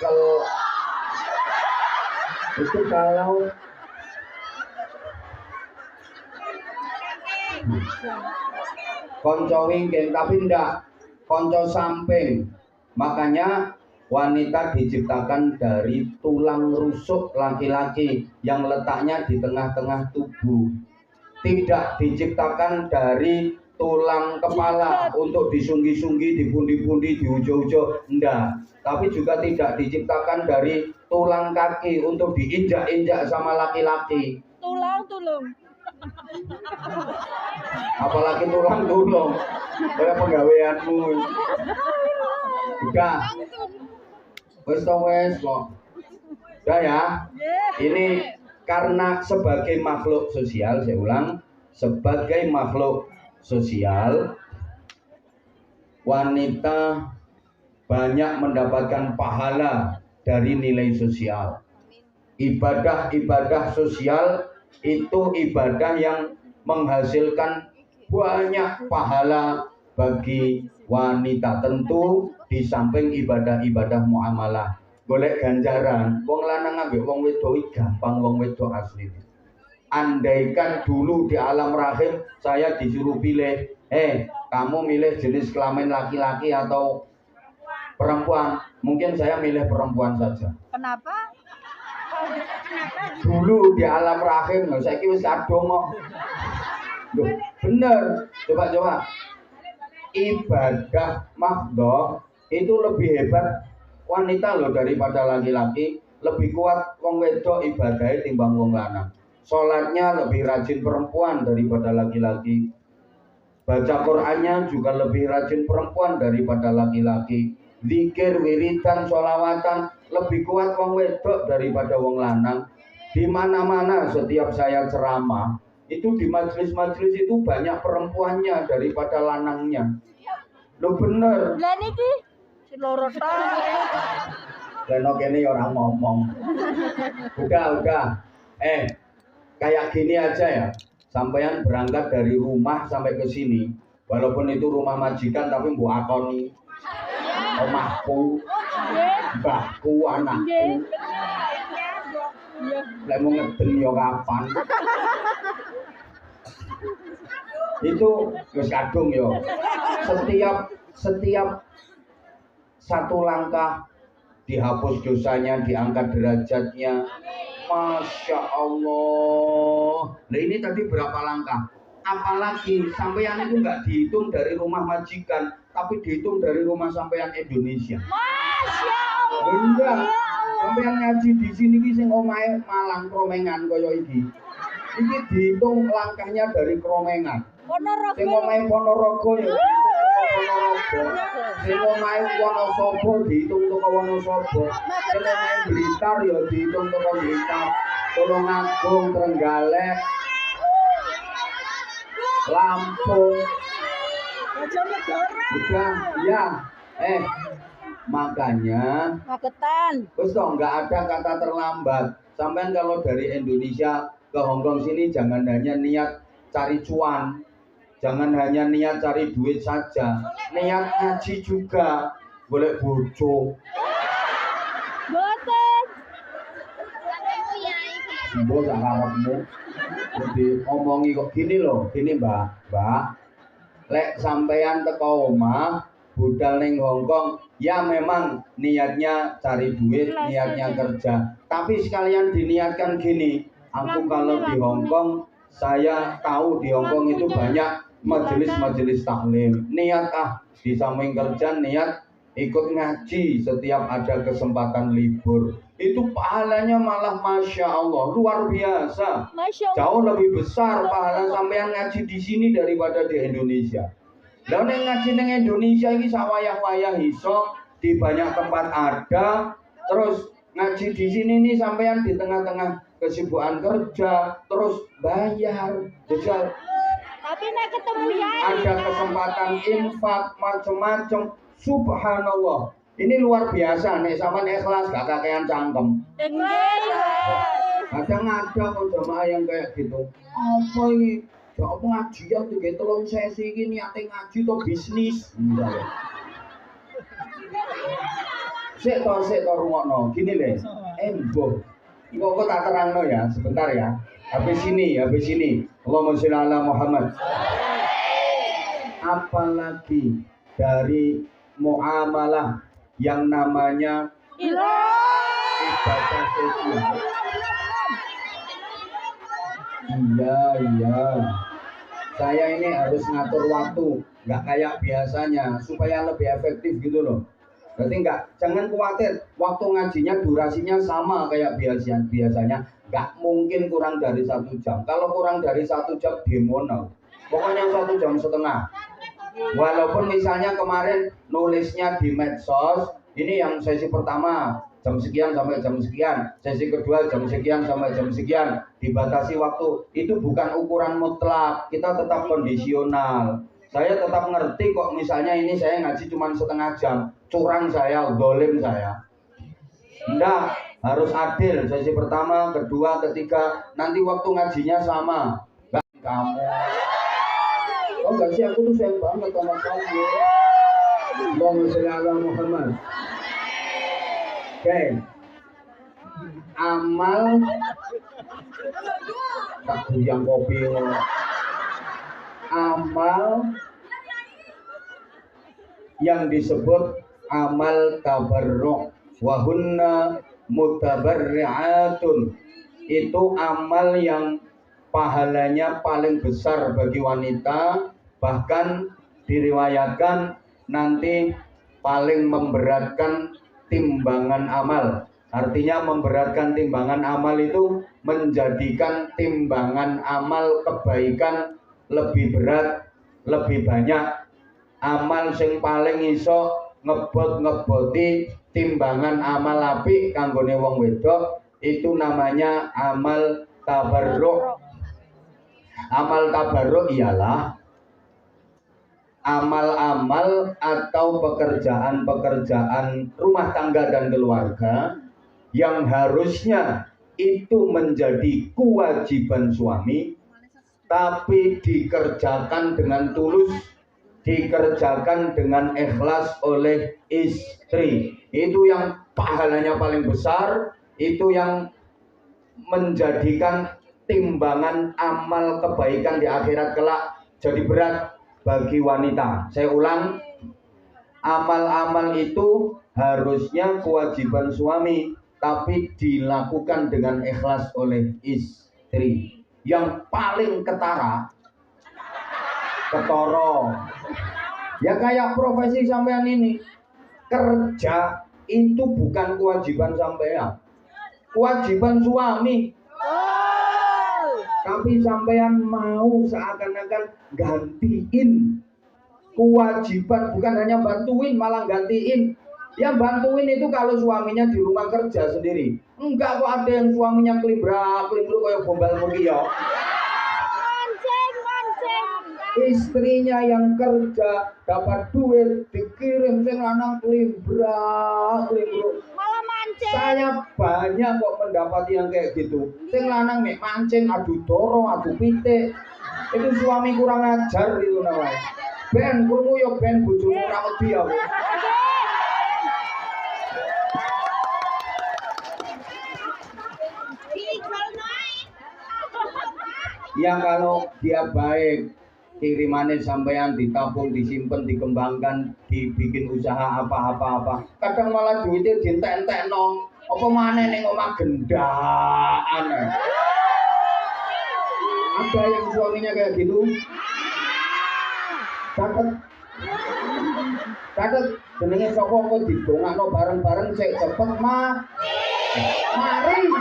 itu kalau konco wingking, tapi enggak konco samping. Makanya wanita diciptakan dari tulang rusuk laki-laki yang letaknya di tengah-tengah tubuh. Tidak diciptakan dari tulang kepala untuk disunggi-sunggi, dipundi-pundi, diujo-ujo, enggak. Tapi juga tidak diciptakan dari tulang kaki untuk diinjak-injak sama laki-laki. Tulung. Apalagi tulang kayak penggaweanmu. Udah wes kok. Udah ya. Ini karena sebagai makhluk sosial, saya ulang, sebagai makhluk sosial, wanita banyak mendapatkan pahala dari nilai sosial. Ibadah-ibadah sosial itu ibadah yang menghasilkan banyak pahala bagi wanita. Tentu di samping ibadah-ibadah muamalah, golek ganjaran, wong lanang ambek wong wedok gampang, wong wedok asli. Andaikan dulu di alam rahim saya disuruh pilih, kamu milih jenis kelamin laki-laki atau Perempuan, mungkin saya milih perempuan saja. Kenapa? Dulu di alam rahim, saya kira wis kadung kok. Loh, bener. Coba. Ibadah mahdoh itu lebih hebat wanita loh daripada laki-laki. Lebih kuat wong wedok ibadahnya timbang wong lanang. Sholatnya lebih rajin perempuan daripada laki-laki. Baca Qur'annya juga lebih rajin perempuan daripada laki-laki. Zikir, wiridan, sholawatan lebih kuat wong wedok daripada wong lanang. Di mana-mana setiap saya ceramah, itu di majelis-majelis itu banyak perempuannya daripada lanangnya. Lo bener. Lah niki si loro ta. Leno kene orang ngomong. Udah. Kayak gini aja ya. Sampean berangkat dari rumah sampai ke sini, walaupun itu rumah majikan tapi mbok akoni omahku, mbahku, anakku. Lek mau ngeden yo kapan? Itu wis kadung yo. Setiap satu langkah dihapus dosanya, diangkat derajatnya. Masya Allah. Nah ini tadi berapa langkah? Apalagi sampean itu nggak dihitung dari rumah majikan, tapi dihitung dari rumah sampean Indonesia. Masya Allah. Enggak. Sampean ngaji di sini ki sing omahe Malang Kromengan kaya iki. Iki dihitung langkahnya dari Kromengan. Ponorogo. Sing omahe Ponorogo ya Ponorogo. Sing omahe Wonosobo dihitung teko Wonosobo. Sing omahe Blitar ya dihitung teko Blitar. Tulungagung, Trenggalek, Lampung. Udah, ya. Makanya Magetan. terus toh nggak ada kata terlambat. Sampean kalau dari Indonesia ke Hongkong sini jangan hanya niat cari cuan, jangan hanya niat cari duit saja, niat ngaji juga, boleh bojo. Boten. Mbok sak karepmu. Jadi omongi kok gini loh, gini Mbak. Lek sampean teko omah budal ning Hongkong, ya memang niatnya cari duit, niatnya kerja. Tapi sekalian diniatkan gini, aku kalau di Hongkong, saya tahu di Hongkong itu banyak majelis-majelis taklim. Niat di samping kerja, niat ikut ngaji setiap ada kesempatan libur. Itu pahalanya malah Masya Allah, luar biasa. Masya Allah. Jauh lebih besar pahala sampean ngaji di sini daripada di Indonesia. Lah nek ngaji ning Indonesia iki sawayah-wayah iso, di banyak tempat ada, terus ngaji di sini nih sampean di tengah-tengah kesibukan kerja, terus bayar, jajal. Tapi nek ketemu yai. Ada kesempatan infak macam-macam. Subhanallah. Ini luar biasa nek sampean ikhlas gak kakean cangkem. Kadang ada kok jamaah yang kayak gitu. Apa ini? Ya pengajian juga telung sesi ini niate ngaji to bisnis. Sik to rungokno. Gini le. Mbok. Iku kok tak terangno ya, sebentar ya. Habis ini. Allahumma sholli ala Muhammad. Apalagi dari muamalah yang namanya ibadah sosial. Iya. Saya ini harus ngatur waktu, nggak kayak biasanya, supaya lebih efektif gitu loh. Berarti jangan khawatir, waktu ngajinya durasinya sama kayak biasanya, nggak mungkin kurang dari 1 jam. Kalau kurang dari 1 jam demonal, pokoknya 1 jam setengah. Walaupun misalnya kemarin nulisnya di medsos, ini yang sesi pertama jam sekian sampai jam sekian, sesi kedua jam sekian sampai jam sekian, dibatasi waktu. Itu bukan ukuran mutlak, kita tetap kondisional. Saya tetap ngerti kok misalnya ini saya ngaji cuma setengah jam, curang saya, dolim saya. Enggak, harus adil. Sesi pertama, kedua, ketiga, nanti waktu ngajinya sama. Enggak kamu. Oh enggak sih, aku tuh sayang banget sama kamu. Allahumma sholli ala Muhammad. Oke. Amal tak buyang kopi. Amal yang disebut amal tabarruk wa hunna mutabarri'atun. Itu amal yang pahalanya paling besar bagi wanita, bahkan diriwayatkan nanti paling memberatkan timbangan amal. Artinya memberatkan timbangan amal itu menjadikan timbangan amal kebaikan lebih berat, lebih banyak. Amal sing paling iso ngeboti timbangan amal apik kanggone wong wedok itu namanya amal tabarruk. Amal tabarruk ialah amal-amal atau pekerjaan-pekerjaan rumah tangga dan keluarga yang harusnya itu menjadi kewajiban suami, tapi dikerjakan dengan tulus, dikerjakan dengan ikhlas oleh istri. Itu yang pahalanya paling besar, itu yang menjadikan timbangan amal kebaikan di akhirat kelak jadi berat bagi wanita. Saya ulang, amal-amal itu harusnya kewajiban suami, tapi dilakukan dengan ikhlas oleh istri. Yang paling ketara, ketoro, ya kayak profesi sampean ini, kerja itu bukan kewajiban sampean, kewajiban suami. Tapi sampean mau seakan-akan gantiin kewajiban, bukan hanya bantuin, malah gantiin. Yang bantuin itu kalau suaminya di rumah kerja sendiri. Enggak kok, ada yang suaminya kelimbra-kelimbru kayak gombal mugi ya. Istrinya yang kerja dapat duit dikirim sing lanang kelimbra-kelimbru. Malah mancing. Saya banyak kok mendapati yang kayak gitu. Sing lanang mek mancing, adu dorong, adu pitik. Itu suami kurang ajar itu namanya. Ben krungu yo ben bojomu ora wedi ya. Yang kalau dia baik, kirimannya sampean ditabung, disimpan, dikembangkan, dibikin usaha apa-apa. Kadang malah duitnya dientek-entekno. Apa maneh ning omah gendaan. Ada yang suaminya kayak gitu? Catet jenenge sapa kok didongakno bareng-bareng sik cepet mah. Mari.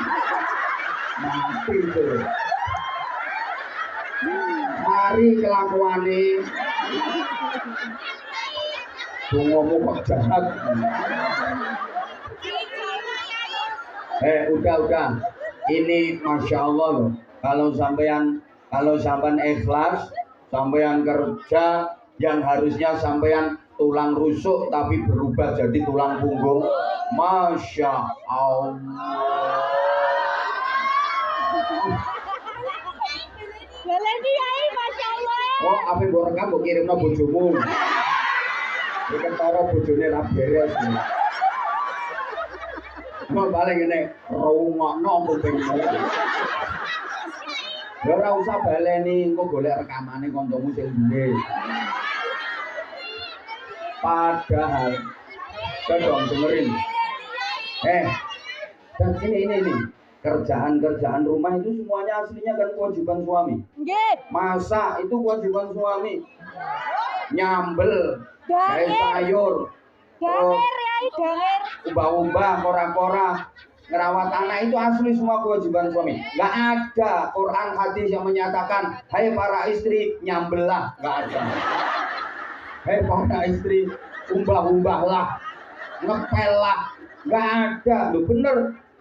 Mati tuh. Mari kelakuane. Dongomu kok jahat. Udah. Ini Masya Allah loh. Kalau sampean ikhlas, sampean kerja yang harusnya sampean tulang rusuk tapi berubah jadi tulang punggung. Masya Allah. Baleni ae Masya Allah. Oh, apa mbok rekam mbok kirimno bojomu. Iki ketara bojone ra beres. Mau balik ngene, rungokno kuping. Ya ora usah baleni, engko golek rekamane kancamu sing duwe. Padahal sedang dengerin. Dan ini kerjaan rumah itu semuanya aslinya kan kewajiban suami. Nggih. Masak itu kewajiban suami. Nyambel, Ganger. sayur, Ganger ya, ganger. ubah-ubah, kora-kora, ngerawat anak itu asli semua kewajiban suami. Nggak ada Quran hadis yang menyatakan, hai para istri nyambellah, nggak ada. Hai para istri umbah-umbahlah, ngepellah, nggak ada. Loh bener,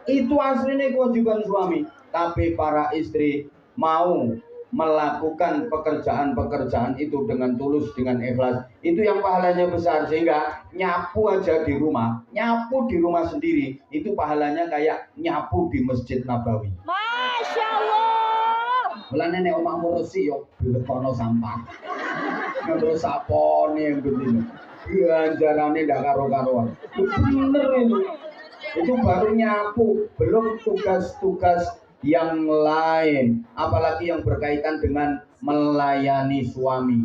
itu aslinya kewajiban suami. Tapi para istri mau melakukan pekerjaan-pekerjaan itu dengan tulus, dengan ikhlas, itu yang pahalanya besar. Sehingga nyapu aja di rumah, nyapu di rumah sendiri, itu pahalanya kayak nyapu di Masjid Nabawi. Masya Allah. Mulane nek omahmu resik yo belekono sampah. Terus sapone yang begini. Ganjarane ndak karo-karoan. Bener itu. Itu baru nyapu, belum tugas-tugas yang lain, apalagi yang berkaitan dengan melayani suami.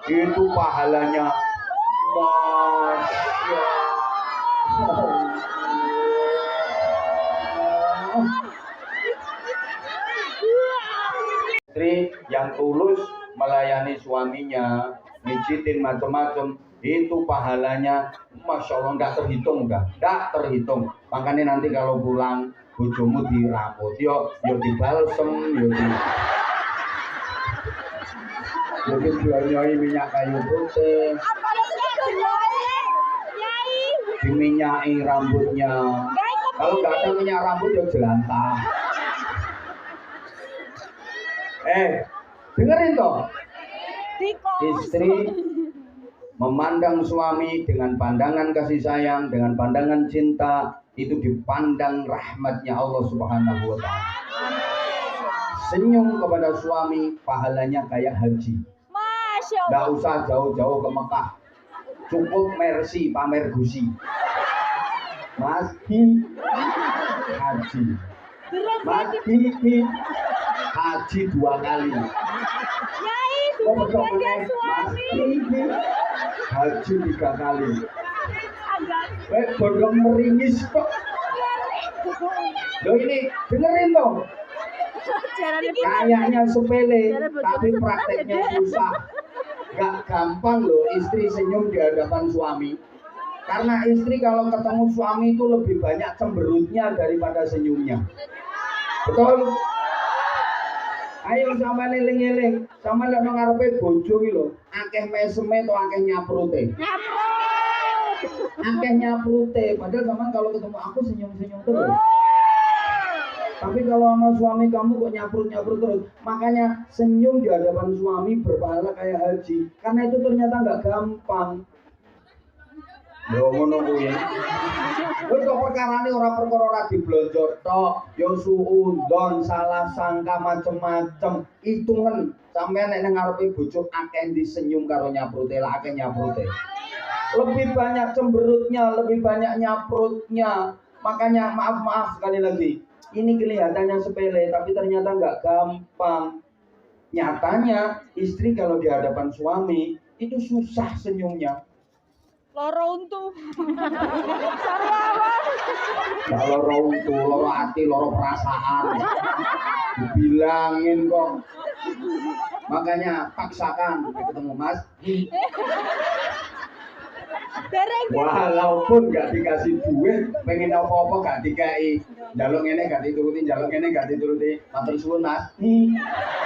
Itu pahalanya Masya Allah. Istri yang tulus melayani suaminya, mijitin macam-macam, itu pahalanya Masya Allah nggak terhitung, nggak terhitung. Makanya nanti kalau pulang bojomu dirambut, yo dibalsem, yo dijual-juali minyak kayu putih, diminyai rambutnya. Kalau nggak ada minyak rambut ya jelantah. Dengerin toh. Istri memandang suami dengan pandangan kasih sayang, dengan pandangan cinta, itu dipandang rahmatnya Allah Subhanahu wa Ta'ala. Senyum kepada suami pahalanya kayak haji. Masya Allah. Nggak usah jauh-jauh ke Mekah, cukup mercy pamer gusi. Mas haji, Mas haji 2 kali. Yai, dua suami. Haji 3 kali. Bodong meringis kok. Loh ini dengerin dong. Kayaknya sepele, tapi prakteknya susah. Gak gampang loh istri senyum di hadapan suami. Karena istri kalau ketemu suami itu lebih banyak cemberutnya daripada senyumnya. Betul? Ayo sama eling-eling, sama nek nang ngarepe bojo iki lho, akeh meseme to akeh nyaprute. Akeh nyaprute, padahal zaman kalau ketemu aku senyum-senyum terus. Tapi kalau sama suami kamu kok nyaprut-nyaprut terus. Makanya senyum di hadapan suami berpahala kayak haji. Karena itu ternyata nggak gampang. Yo ngono kuwi. Kowe kok perkarane ora diblonjor tok, yo suudon, salah sangka macem-macem. Hitungan sampean nek nang ngarepe bojo akeh disenyum karo nyaprute, lah akeh nyaprute. Lebih banyak cemberutnya, lebih banyak nyaprutnya. Makanya maaf sekali lagi. Ini kelihatannya sepele, tapi ternyata nggak gampang. Nyatanya istri kalau di hadapan suami itu susah senyumnya. Loro untu. Sariawan. Gak loro untu, loro hati, loro perasaan. Dibilangin kok. Makanya paksakan ketemu Mas. Walaupun gak dikasih duit, pengen apa-apa gak dikai. Jaluk ngene gak dituruti, jaluk ngene gak dituruti. Matur suwun Mas.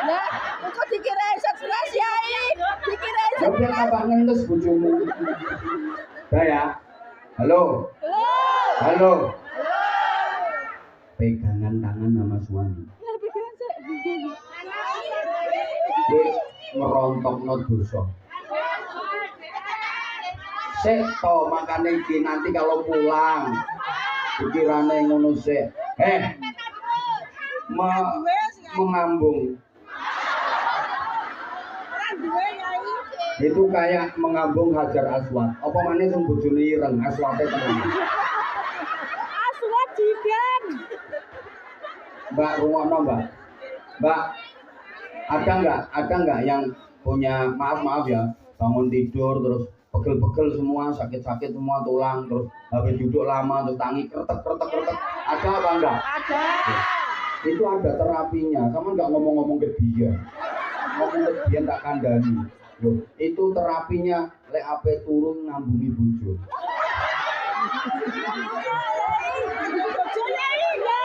Lah, kok dikira stres Yai? Dikira Ya biar tambah ngendes bojomu. Udah ya. Halo. Halo. Pegangan tangan sama suami. Kowe ngerontokno dosa. Sik to makane iki nanti kalau pulang pikirane ngono sik. Mengambung. Itu kayak mengambung Hajar Aswad. Apa maneh sing bojone ireng aswate tenan. Aswad jidan. Mbak rungokno, Mbak. Mbak, ada nggak yang punya maaf ya, bangun tidur terus pegel-pegel semua, sakit-sakit semua tulang, terus habis duduk lama terus tangi kretek. Ada apa enggak? Ada. Itu ada terapinya. Kamu nggak ngomong-ngomong ke dia. Ngomong ke dia tak kandani. Loh, itu terapinya lek ape turun ngambungi bojo.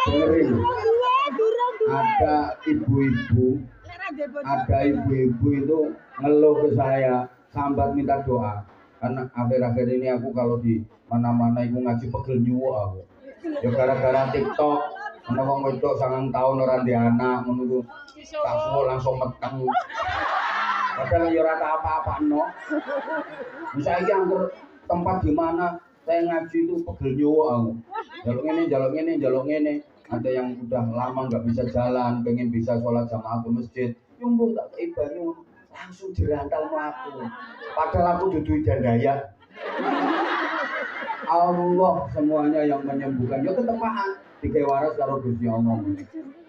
Dengerin. Ada ibu-ibu itu ngeluh ke saya, sambat minta doa. Karena akhir-akhir ini aku kalau di mana-mana ibu ngaji pegel nyuwuk aku. Ya gara-gara TikTok, ana wong wedok 9 tahun ora ndek anak ngono tak suwuk langsung meteng. Padahal ya ora apa-apano. Bisa iki angker tempat di mana saya ngaji itu pegel nyuwuk aku. Jaluk ngene. Ada yang udah lama nggak bisa jalan, pengen bisa sholat jamaah ke masjid, nyumbung tak kei banyu, langsung jerantal mlaku. Padahal aku dudu dandaya. Allah semuanya yang menyembuhkan. Ya ketepaan digawe waras karo Gusti Allah.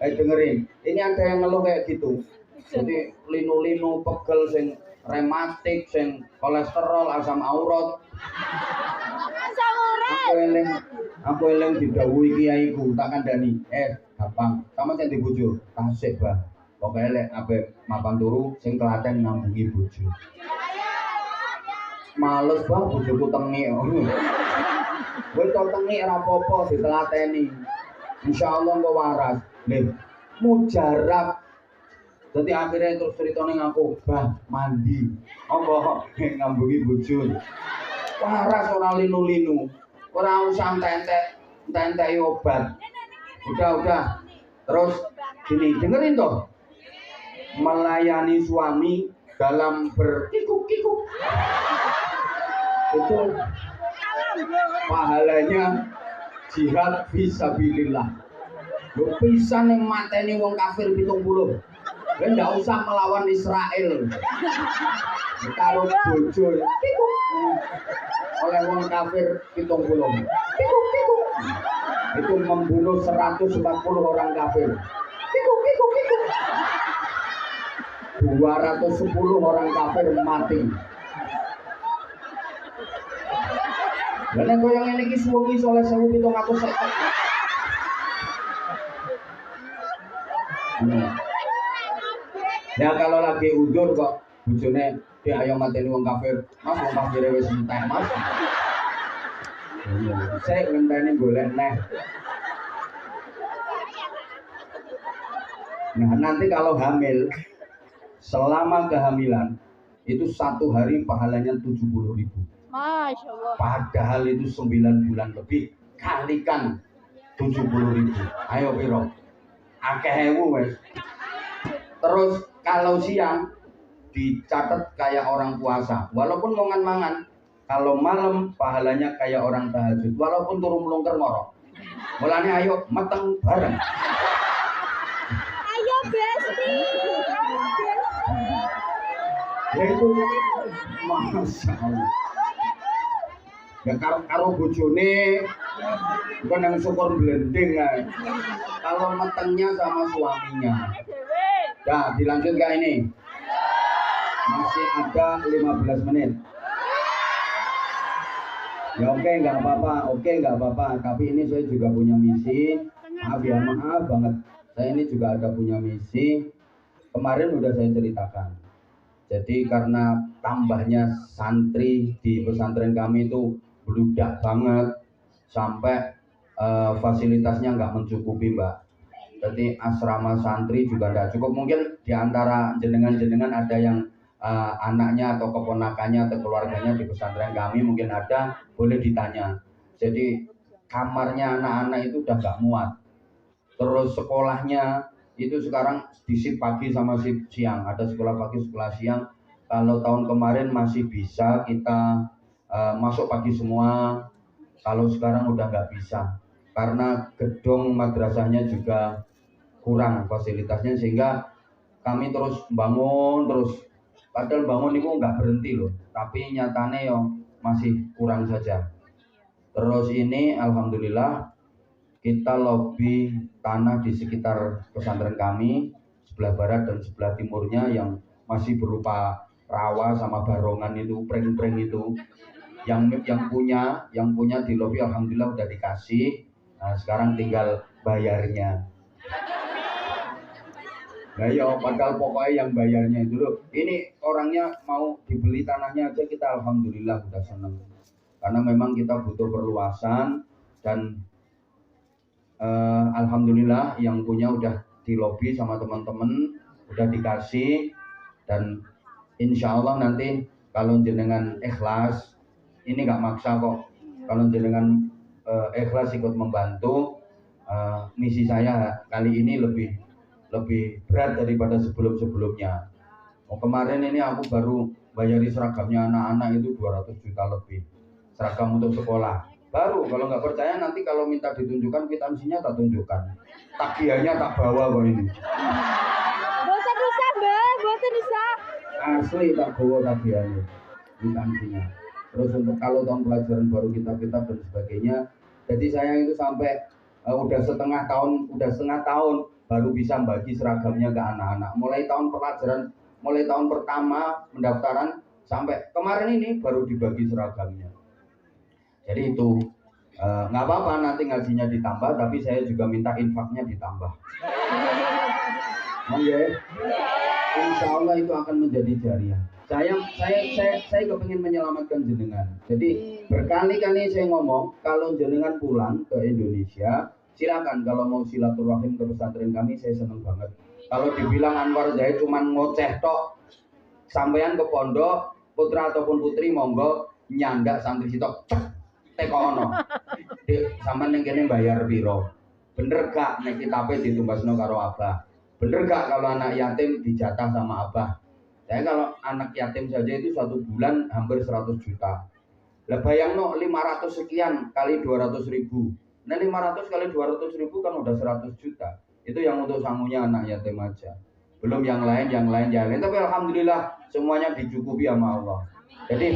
Dengerin, ini ada yang ngeluh kayak gitu. Jadi linu-linu pegel sing rematik, sing kolesterol, asam urat. Asam urat. Aku eling didhawuhi kiaiku tak kandhani. Gampang. Sama sing di bojo, tasik, Bah. Pokoke lek ape mapan turu sing telaten ngambungi bojo. Males Bang bojoku tengik. Kowe tok tengik ora apa-apa ditelateni. Insyaallah engko waras. Lho, mujarab. Dadi akhirnya terus ceritane ngaku, Bah, mandi. Apa ngambungi bojo. Waras ora linu-linu. Ora usah entek obat. Udah. Terus gini, dengerin toh. Melayani suami dalam berkikuk-kikuk. Itu pahalanya jihad fisabilillah. Lho pisan yang mateni wong kafir 70. Kowe ndak usah melawan Israel. Karo bojo kikuk. Oleh wong kafir 70. Kikuk. Itu membunuh 140 orang kafir. Kikuk. 210 orang kafir mati. Lah nek koyo ngene iki suwi soleh 1750. Ya kalau lagi udur kok bojone dia ayo mateni wong kafir. Mas wong kafir wis entek, Mas. Saya ngenteni golek neh. Nah, nanti kalau hamil selama kehamilan itu 1 hari pahalanya 70.000. Masya Allah. Padahal itu 9 bulan lebih, kalikan 70.000. Ayo piro? Akeh ewu wes. Terus kalau siang dicatat kayak orang puasa, walaupun mangan-mangan. Kalau malam pahalanya kayak orang tahajud, walaupun turun melungker ngorok. Mulane ayo meteng bareng. Ayo Besti. Ya itu Masya Allah. Ya karo bojone bukan yang syukur blending ya. Kalau metengnya sama suaminya. Nah dilanjut gak ini? Masih ada 15 menit. Ya oke nggak apa-apa. Tapi ini saya juga punya misi. Maaf banget. Saya ini juga ada punya misi. Kemarin udah saya ceritakan. Jadi karena tambahnya santri di pesantren kami itu bludak banget sampai fasilitasnya nggak mencukupi, Mbak. Jadi asrama santri juga nggak cukup. Mungkin di antara jenengan-jenengan ada yang anaknya atau keponakannya atau keluarganya di pesantren kami mungkin ada, boleh ditanya. Jadi kamarnya anak-anak itu udah nggak muat. Terus sekolahnya itu sekarang di shift pagi sama shift siang, ada sekolah pagi sekolah siang. Kalau tahun kemarin masih bisa kita masuk pagi semua, kalau sekarang udah nggak bisa karena gedung madrasahnya juga kurang fasilitasnya, sehingga kami terus bangun terus. Padahal bangun itu nggak berhenti loh, tapi nyatanya yo masih kurang saja. Terus ini alhamdulillah kita lobi tanah di sekitar pesantren kami sebelah barat dan sebelah timurnya yang masih berupa rawa sama barongan itu, pring-pring itu yang punya di lobi alhamdulillah udah dikasih. Nah, sekarang tinggal bayarnya. Nah ya padahal pokoknya yang bayarnya itu loh. Ini orangnya mau dibeli tanahnya aja kita alhamdulillah udah seneng. Karena memang kita butuh perluasan dan alhamdulillah yang punya udah di lobi sama teman-teman udah dikasih. Dan insya Allah nanti kalau jenengan ikhlas, ini nggak maksa kok, kalau jenengan ikhlas ikut membantu, misi saya kali ini lebih berat daripada sebelum-sebelumnya. Kemarin ini aku baru bayari seragamnya anak-anak itu 200 juta lebih, seragam untuk sekolah. Baru, kalau nggak percaya nanti kalau minta ditunjukkan kwitansinya tak tunjukkan. Tagihannya tak bawa kok ini. Boten bisa, Mbak, boten bisa. Asli tak bawa tagihannya, kwitansinya. Terus untuk kalau tahun pelajaran baru kitab-kitab dan sebagainya. Jadi saya itu sampai udah setengah tahun baru bisa bagi seragamnya ke anak-anak. Mulai tahun pelajaran mulai tahun pertama pendaftaran sampai kemarin ini baru dibagi seragamnya. Jadi itu nggak apa-apa nanti ngajinya ditambah, tapi saya juga minta infaknya ditambah. Oke, insya Allah itu akan menjadi jariah. Saya kepingin menyelamatkan jenengan. Jadi berkali-kali saya ngomong kalau jenengan pulang ke Indonesia, silakan kalau mau silaturahim ke pesantren kami, saya seneng banget. Kalau dibilang Anwar Zahid cuman ngoceh tok, sampean ke pondok, putra ataupun putri monggo nyandak santri sitok, cek teko ono. Sampean ning kene bayar piro? Bener gak nek kitabe ditumbasno karo abah? Bener gak kalau anak yatim dijatah sama abah? Saya kalau anak yatim saja itu 1 bulan hampir 100 juta. Lah bayangno 500 sekian kali 200 ribu. Nah 500 kali 200 ribu kan udah 100 juta. Itu yang untuk sangunya anak yatim aja. Belum yang lain. Tapi alhamdulillah semuanya dicukupi sama Allah. Jadi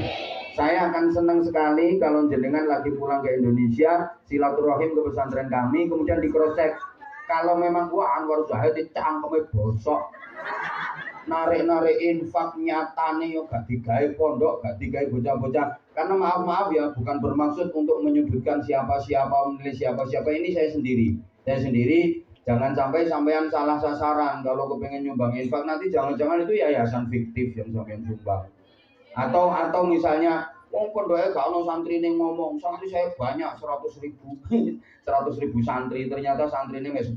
saya akan senang sekali kalau jenengan lagi pulang ke Indonesia, silaturahim ke pesantren kami, kemudian di cross check. Kalau memang wah Anwar Zahid cangkeme bosok, narik infak nyatane yo gak digawe pondok, gak digawe bocah-bocah. Karena maaf ya, bukan bermaksud untuk menyebutkan siapa-siapa, memilih siapa-siapa. Ini saya sendiri. Jangan sampai sampean salah sasaran. Kalau kepengen nyumbang infak nanti jangan-jangan itu yayasan fiktif yang sampean sumbang. Atau misalnya pondoknya gak ono santri ning ngomong, santri saya banyak 100 ribu 100 ribu santri, ternyata santri ini 10.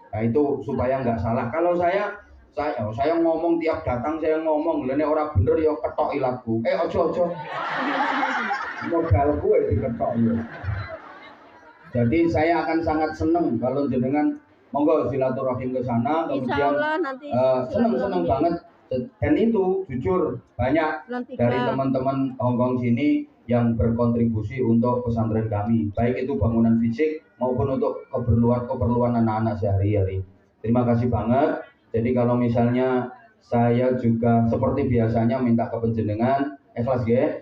Nah itu supaya nggak salah. Kalau saya ngomong tiap datang saya ngomong, lene orang bener ya ketok ilaku. Ojo modal gue diketok ya. Jadi saya akan sangat seneng kalau jenengan monggo silaturahim ke sana, kemudian seneng banget. Dan itu jujur banyak dari teman-teman Hongkong sini yang berkontribusi untuk pesantren kami, baik itu bangunan fisik maupun untuk keperluan anak-anak sehari-hari. Terima kasih banget. Jadi kalau misalnya saya juga seperti biasanya minta ke panjenengan, ikhlas ya?